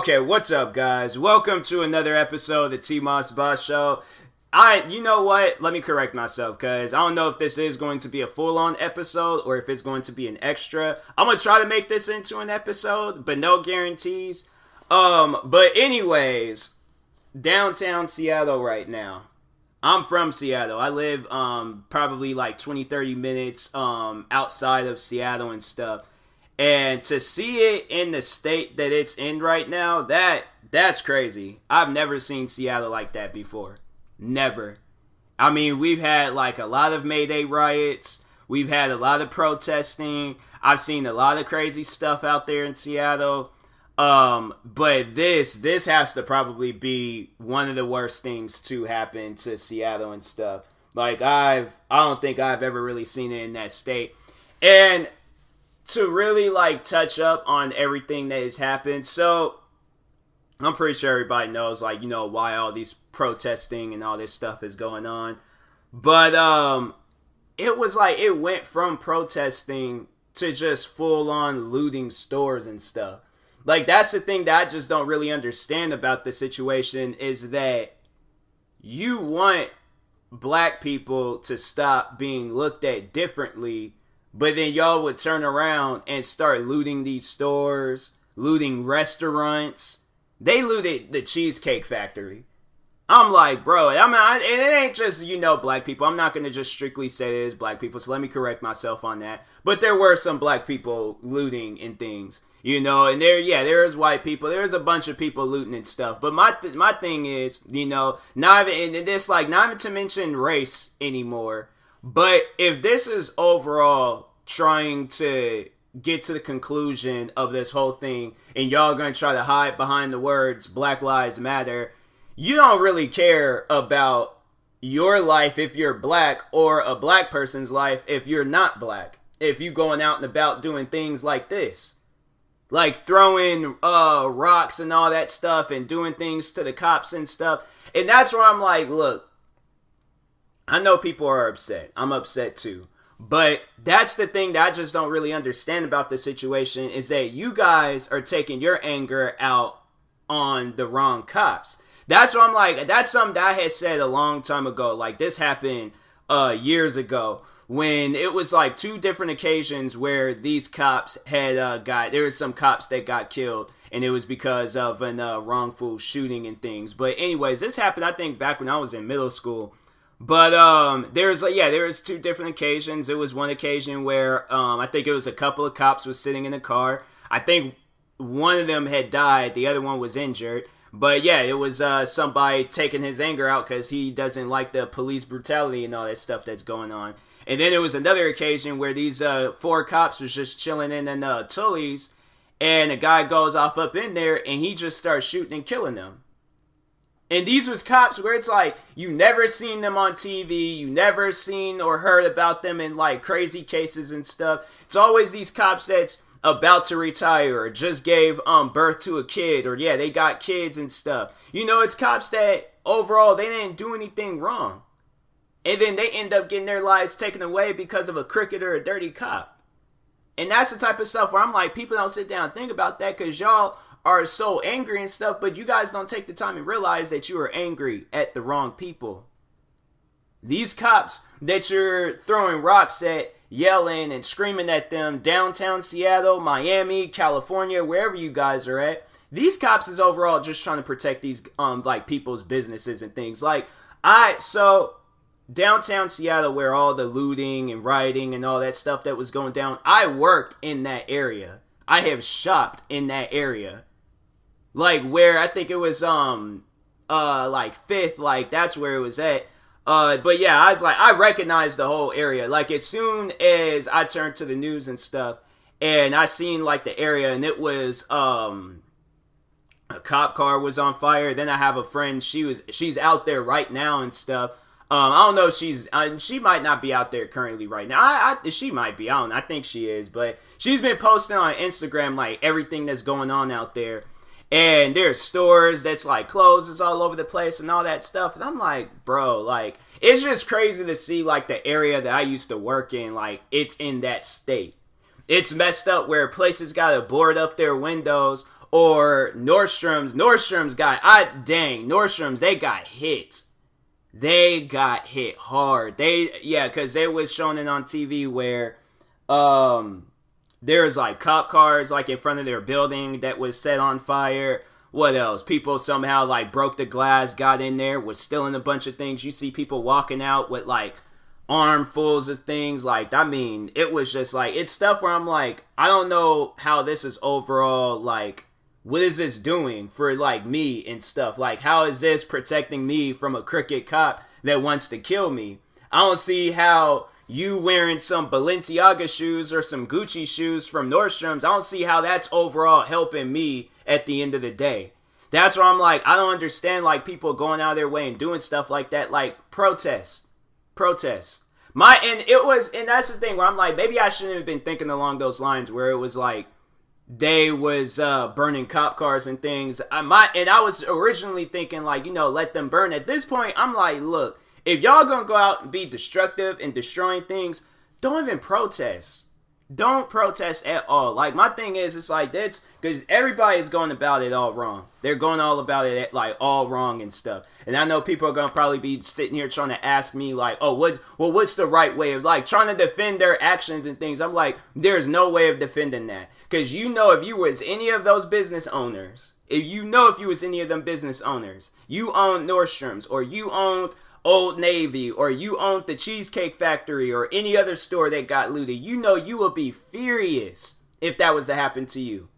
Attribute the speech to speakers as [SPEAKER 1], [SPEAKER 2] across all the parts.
[SPEAKER 1] Okay, what's up, guys? Welcome to another episode of the TMossBoss Show. You know what? Let me correct myself, because I don't know if this is going to be a full-on episode or if it's going to be an extra. I'm going to try to make this into an episode, but no guarantees. But anyways, downtown Seattle right now. I'm from Seattle. I live, probably like 20, 30 minutes, outside of Seattle and stuff. And to see it in the state that it's in right now, that's crazy. I've never seen Seattle like that before. Never. I mean, we've had like a lot of May Day riots. We've had a lot of protesting. I've seen a lot of crazy stuff out there in Seattle. But this has to probably be one of the worst things to happen to Seattle and stuff. Like I don't think I've ever really seen it in that state. And to really like touch up on everything that has happened, so I'm pretty sure everybody knows, like, you know, why all these protesting and all this stuff is going on. But it was like it went from protesting to just full on looting stores and stuff. Like, that's the thing that I just don't really understand about the situation, is that you want black people to stop being looked at differently, but then y'all would turn around and start looting these stores, looting restaurants. They looted the Cheesecake Factory. I'm like, bro, I mean, it ain't just, you know, black people. I'm not going to just strictly say it is black people, so let me correct myself on that. But there were some black people looting and things, you know, and there is white people. There's a bunch of people looting and stuff. But my thing is, you know, not even to mention race anymore. But if this is overall trying to get to the conclusion of this whole thing, and y'all gonna try to hide behind the words Black Lives Matter, you don't really care about your life if you're black, or a black person's life if you're not black. If you going out and about doing things like this, like throwing rocks and all that stuff and doing things to the cops and stuff. And that's where I'm like, look, I know people are upset. I'm upset too. But that's the thing that I just don't really understand about the situation, is that you guys are taking your anger out on the wrong cops. That's what I'm like, that's something that I had said a long time ago. Like, this happened years ago, when it was like two different occasions where these cops had there was some cops that got killed, and it was because of an wrongful shooting and things. But anyways, this happened, I think, back when I was in middle school. But there was two different occasions. It was one occasion where I think it was a couple of cops was sitting in a car. I think one of them had died, the other one was injured. But yeah, it was somebody taking his anger out because he doesn't like the police brutality and all that stuff that's going on. And then there was another occasion where these four cops was just chilling in Tully's, and a guy goes off up in there and he just starts shooting and killing them. And these was cops where it's like, you never seen them on TV, you never seen or heard about them in like crazy cases and stuff. It's always these cops that's about to retire, or just gave birth to a kid, or they got kids and stuff. You know, it's cops that overall they didn't do anything wrong, and then they end up getting their lives taken away because of a crooked or a dirty cop. And that's the type of stuff where I'm like, people don't sit down and think about that, because y'all are so angry and stuff, but you guys don't take the time and realize that you are angry at the wrong people. These cops that you're throwing rocks at, yelling and screaming at them, downtown Seattle, Miami, California, wherever you guys are at, these cops is overall just trying to protect these like people's businesses and things. Like, so downtown Seattle, where all the looting and rioting and all that stuff that was going down, I worked in that area. I have shopped in that area. Like, where I think it was like 5th, like that's where it was at. But yeah, I was like, I recognized the whole area. Like, as soon as I turned to the news and stuff, and I seen like the area, and it was a cop car was on fire. Then I have a friend, she's out there right now and stuff. I don't know if she might not be out there currently right now. She might be, I don't know, I think she is, but she's been posting on Instagram like everything that's going on out there. And there's stores that's like closes all over the place and all that stuff. And I'm like, bro, like, it's just crazy to see like the area that I used to work in, like it's in that state. It's messed up where places got to board up their windows, Or Nordstrom's Nordstrom's, they got hit. They got hit hard. Because they was showing it on TV where there's like cop cars like in front of their building that was set on fire. What else? People somehow like broke the glass, got in there, was stealing a bunch of things. You see people walking out with like armfuls of things. Like, I mean, it was just like, it's stuff where I'm like, I don't know how this is overall, like, what is this doing for like me and stuff? Like, how is this protecting me from a crooked cop that wants to kill me? I don't see how you wearing some Balenciaga shoes or some Gucci shoes from Nordstrom's, I don't see how that's overall helping me at the end of the day. That's where I'm like, I don't understand like people going out of their way and doing stuff like that, like protest. And that's the thing where I'm like, maybe I shouldn't have been thinking along those lines where it was like they was burning cop cars and things. And I was originally thinking like, let them burn. At this point, I'm like, look, if y'all gonna go out and be destructive and destroying things, don't even protest. Don't protest at all. Like, my thing is, it's like, that's because everybody's going about it all wrong. They're going all about it like all wrong and stuff. And I know people are gonna probably be sitting here trying to ask me like, oh, what's the right way of like trying to defend their actions and things. I'm like, there's no way of defending that. Because if you was any of those business owners, you own Nordstrom's, or you owned Old Navy, or you owned the Cheesecake Factory, or any other store that got looted, you would be furious if that was to happen to you.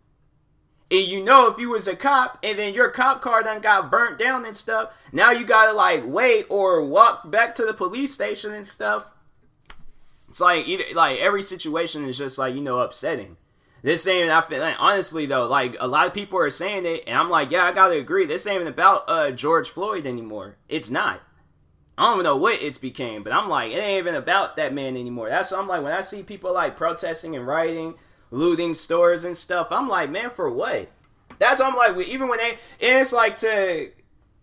[SPEAKER 1] And if you was a cop, and then your cop car done got burnt down and stuff, now you gotta like wait or walk back to the police station and stuff. It's like, every situation is just like, upsetting. This ain't, I feel like, honestly though, like a lot of people are saying it, and I'm like, yeah, I gotta agree. This ain't even about George Floyd anymore. It's not. I don't even know what it's became, but I'm like, it ain't even about that man anymore. That's what I'm like, when I see people like protesting and rioting, looting stores and stuff, I'm like, man, for what? That's what I'm like, even when it's like to,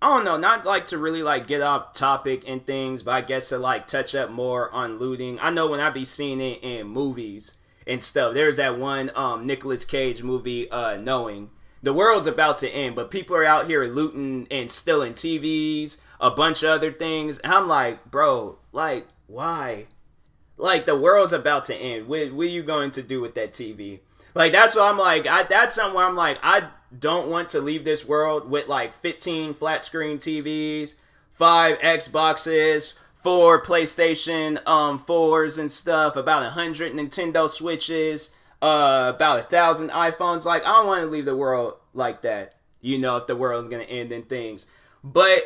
[SPEAKER 1] I don't know, not like to really like get off topic and things, but I guess to like touch up more on looting. I know when I be seeing it in movies and stuff, there's that one Nicolas Cage movie, Knowing. The world's about to end, but people are out here looting and stealing TVs, a bunch of other things. And I'm like, bro, like, why? Like, the world's about to end. What are you going to do with that TV? Like, that's what I'm like, that's something where I'm like, I don't want to leave this world with like 15 flat screen TVs, 5 Xboxes, 4 PlayStation 4s and stuff, about 100 Nintendo Switches, about 1,000 iPhones. Like, I don't want to leave the world like that, if the world's gonna end and things. But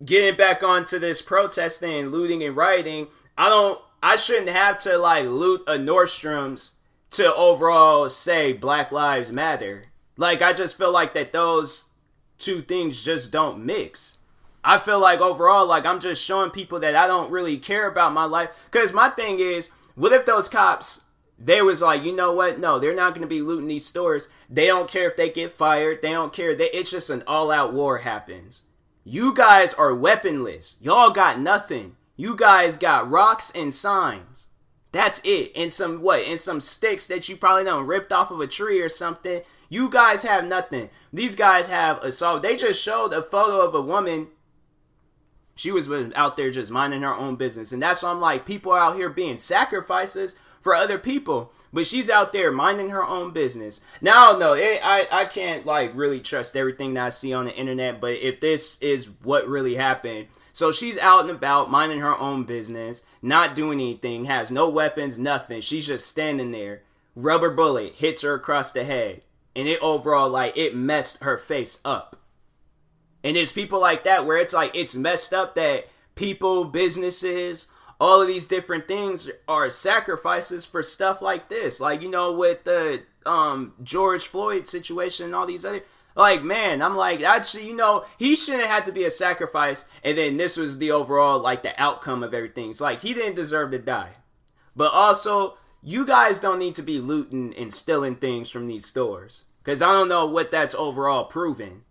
[SPEAKER 1] getting back onto this protesting, looting and rioting, I shouldn't have to like loot a Nordstrom's to overall say Black Lives Matter. Like, I just feel like that those two things just don't mix. I feel like overall, like, I'm just showing people that I don't really care about my life. Because my thing is, what if those cops, they was like, you know what? No, they're not going to be looting these stores. They don't care if they get fired. They don't care. It's just an all-out war happens. You guys are weaponless. Y'all got nothing. You guys got rocks and signs. That's it. And some sticks that you probably done ripped off of a tree or something. You guys have nothing. These guys have assault. They just showed a photo of a woman. She was out there just minding her own business. And that's why I'm like, people are out here being sacrifices for other people, but she's out there minding her own business. Now, I don't know, I can't like really trust everything that I see on the internet, but if this is what really happened, so she's out and about minding her own business, not doing anything, has no weapons, nothing. She's just standing there. Rubber bullet hits her across the head, and it overall, like, it messed her face up. And it's people like that where it's like, it's messed up that people, businesses, all of these different things are sacrifices for stuff like this. Like, with the George Floyd situation and all these other, like, man, I'm like, actually, he shouldn't have had to be a sacrifice. And then this was the overall, like, the outcome of everything. It's like, he didn't deserve to die. But also, you guys don't need to be looting and stealing things from these stores. Because I don't know what that's overall proven.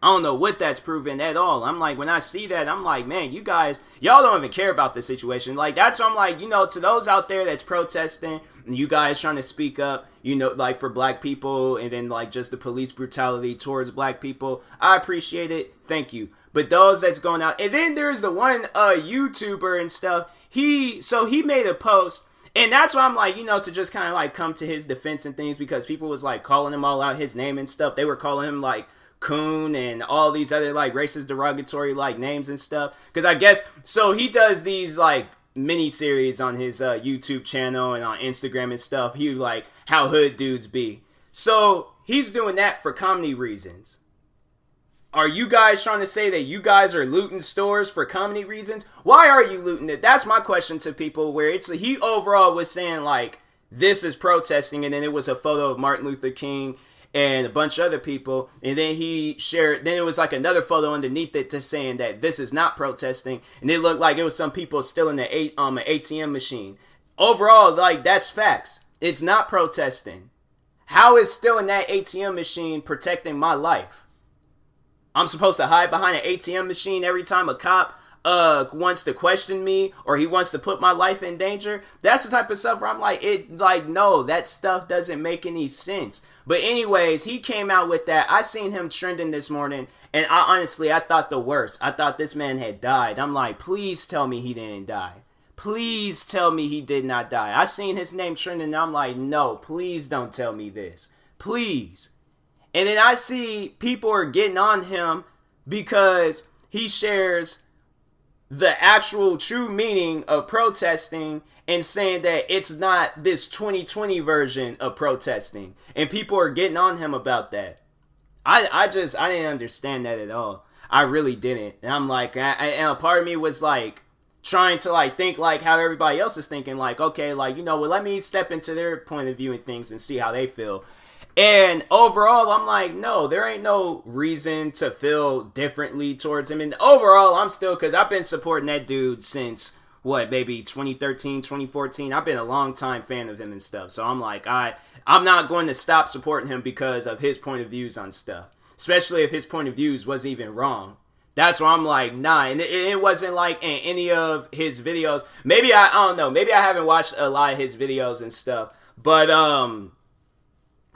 [SPEAKER 1] I don't know what that's proven at all. I'm like, when I see that, I'm like, man, y'all don't even care about the situation. Like, that's what I'm like, to those out there that's protesting and you guys trying to speak up, you know, like for black people, and then like just the police brutality towards black people. I appreciate it. Thank you. But those that's going out, and then there's the one YouTuber and stuff. He made a post, and that's why I'm like, you know, to just kind of like come to his defense and things, because people was like calling him all out his name and stuff. They were calling him like coon and all these other like racist derogatory like names and stuff, because I guess so he does these like mini series on his YouTube channel and on Instagram and stuff. He like how hood dudes be, so he's doing that for comedy reasons. Are you guys trying to say that you guys are looting stores for comedy reasons? Why are you looting it? That's my question to people, where it's he overall was saying like this is protesting, and then it was a photo of Martin Luther King and a bunch of other people, and then he shared, then it was like another photo underneath it just saying that this is not protesting, and it looked like it was some people still in the an ATM machine. Overall, like, that's facts. It's not protesting. How is still in that ATM machine protecting my life? I'm supposed to hide behind an ATM machine every time a cop wants to question me, or he wants to put my life in danger? That's the type of stuff where I'm like, no, that stuff doesn't make any sense. But anyways, he came out with that. I seen him trending this morning, and I thought the worst. I thought this man had died. I'm like, please tell me he didn't die. Please tell me he did not die. I seen his name trending, and I'm like, no, please don't tell me this. Please. And then I see people are getting on him because he shares the actual true meaning of protesting and saying that it's not this 2020 version of protesting. And people are getting on him about that. I didn't understand that at all. I really didn't. And I'm like, and a part of me was like, trying to like think like how everybody else is thinking, like, okay, like, you know, well, let me step into their point of view and things and see how they feel. And overall, I'm like, no, there ain't no reason to feel differently towards him. And overall, I'm still, because I've been supporting that dude since, what, maybe 2013, 2014. I've been a long time fan of him and stuff. So I'm like, I'm not going to stop supporting him because of his point of views on stuff. Especially if his point of views wasn't even wrong. That's why I'm like, nah. And it wasn't like in any of his videos. Maybe, I don't know. Maybe I haven't watched a lot of his videos and stuff. But,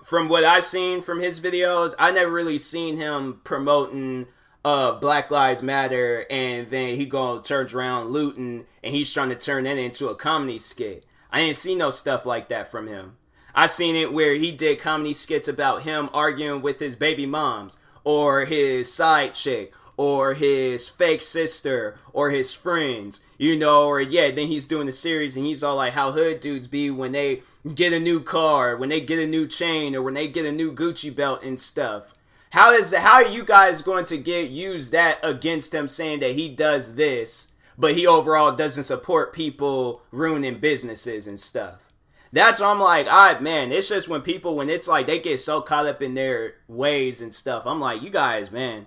[SPEAKER 1] from what I've seen from his videos, I never really seen him promoting Black Lives Matter, and then he turns around looting, and he's trying to turn that into a comedy skit. I didn't see no stuff like that from him. I seen it where he did comedy skits about him arguing with his baby moms, or his side chick, or his fake sister, or his friends, you know, or yeah, then he's doing a series and he's all like how hood dudes be when they get a new car, when they get a new chain, or when they get a new Gucci belt and stuff. How are you guys going to use that against him, saying that he does this, but he overall doesn't support people ruining businesses and stuff? That's why I'm like, man, it's just when it's like they get so caught up in their ways and stuff. I'm like, you guys, man,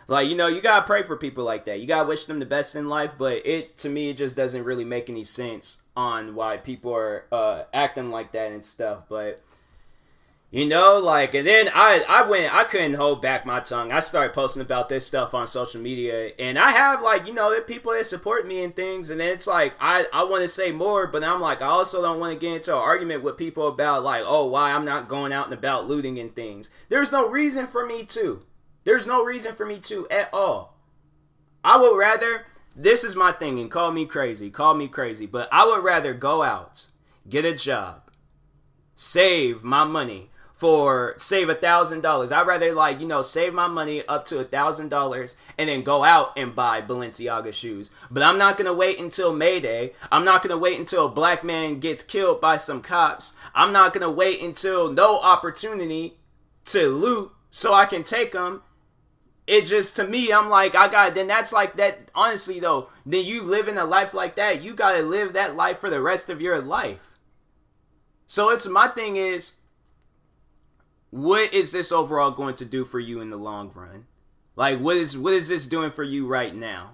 [SPEAKER 1] like, you know, you gotta pray for people like that. You gotta wish them the best in life, but to me, it just doesn't really make any sense on why people are acting like that and stuff. But, you know, like, and then I couldn't hold back my tongue. I started posting about this stuff on social media, and I have, like, you know, the people that support me and things, and then it's like, I want to say more, but I'm like, I also don't want to get into an argument with people about, like, oh, why I'm not going out and about looting and things. There's no reason for me to. There's no reason for me to at all. I would rather, this is my thing, and call me crazy, but I would rather go out, get a job, save my money, save $1,000. I'd rather, like, you know, save my money up to $1,000 and then go out and buy Balenciaga shoes. But I'm not going to wait until Mayday. I'm not going to wait until a black man gets killed by some cops. I'm not going to wait until no opportunity to loot so I can take them. It just, to me, I'm like, then that's like that, honestly though, then you living a life like that, you gotta live that life for the rest of your life. So my thing is, what is this overall going to do for you in the long run? Like, what is this doing for you right now?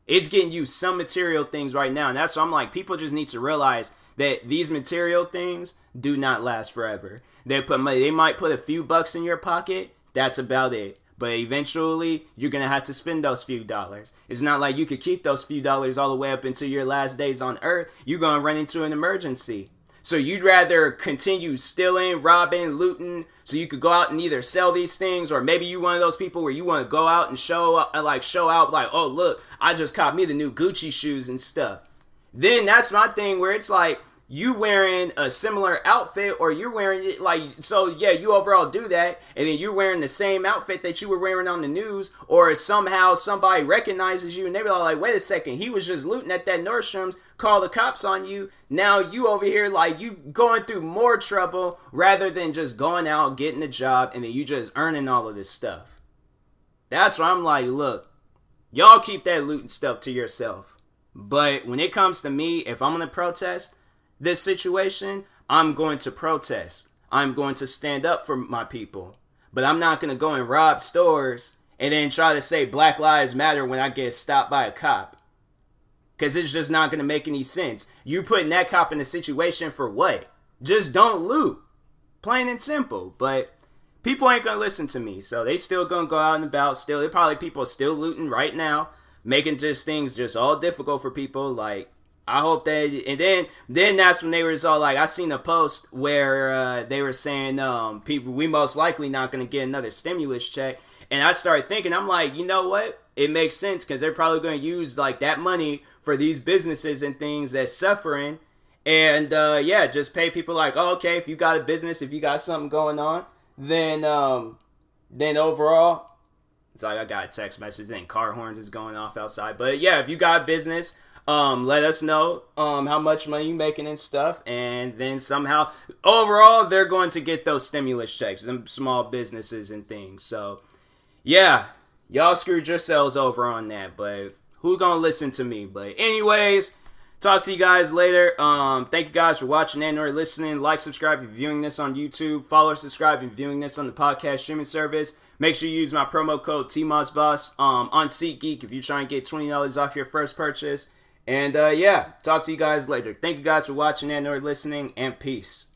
[SPEAKER 1] It's getting you some material things right now, and that's why I'm like, people just need to realize that these material things do not last forever. They might put a few bucks in your pocket, that's about it. But eventually, you're going to have to spend those few dollars. It's not like you could keep those few dollars all the way up until your last days on earth. You're going to run into an emergency. So you'd rather continue stealing, robbing, looting, so you could go out and either sell these things, or maybe you one of those people where you want to go out and show out like, oh look, I just caught me the new Gucci shoes and stuff. Then that's my thing where it's like, you wearing a similar outfit, or you're wearing it like, so yeah, you overall do that, and then you're wearing the same outfit that you were wearing on the news, or somehow somebody recognizes you and they be like, wait a second, he was just looting at that Nordstrom's, call the cops on you. Now you over here like you going through more trouble rather than just going out, getting a job, and then you just earning all of this stuff. That's why I'm like, look, y'all keep that looting stuff to yourself. But when it comes to me, if I'm going to protest this situation, I'm going to protest. I'm going to stand up for my people. But I'm not going to go and rob stores and then try to say Black Lives Matter when I get stopped by a cop. Because it's just not going to make any sense. You putting that cop in a situation for what? Just don't loot. Plain and simple. But people ain't going to listen to me. So they still going to go out and about. Still, there probably people still looting right now. Making just things just all difficult for people. Like, I hope that, and then that's when they were all like, I seen a post where they were saying, people, we most likely not going to get another stimulus check. And I started thinking, I'm like, you know what? It makes sense because they're probably going to use like that money for these businesses and things that's suffering. And yeah, just pay people like, oh, okay, if you got a business, if you got something going on, then overall, it's like I got a text message and car horns is going off outside. But yeah, if you got a business, let us know how much money you're making and stuff, and then somehow overall they're going to get those stimulus checks, them small businesses and things. So yeah, y'all screwed yourselves over on that, but who gonna listen to me? But anyways, talk to you guys later. Thank you guys for watching and or listening. Like, subscribe if you're viewing this on YouTube. Follow, subscribe if you're viewing this on the podcast streaming service. Make sure you use my promo code TMossBoss on SeatGeek if you're trying to get $20 off your first purchase. And yeah, talk to you guys later. Thank you guys for watching and or listening, and peace.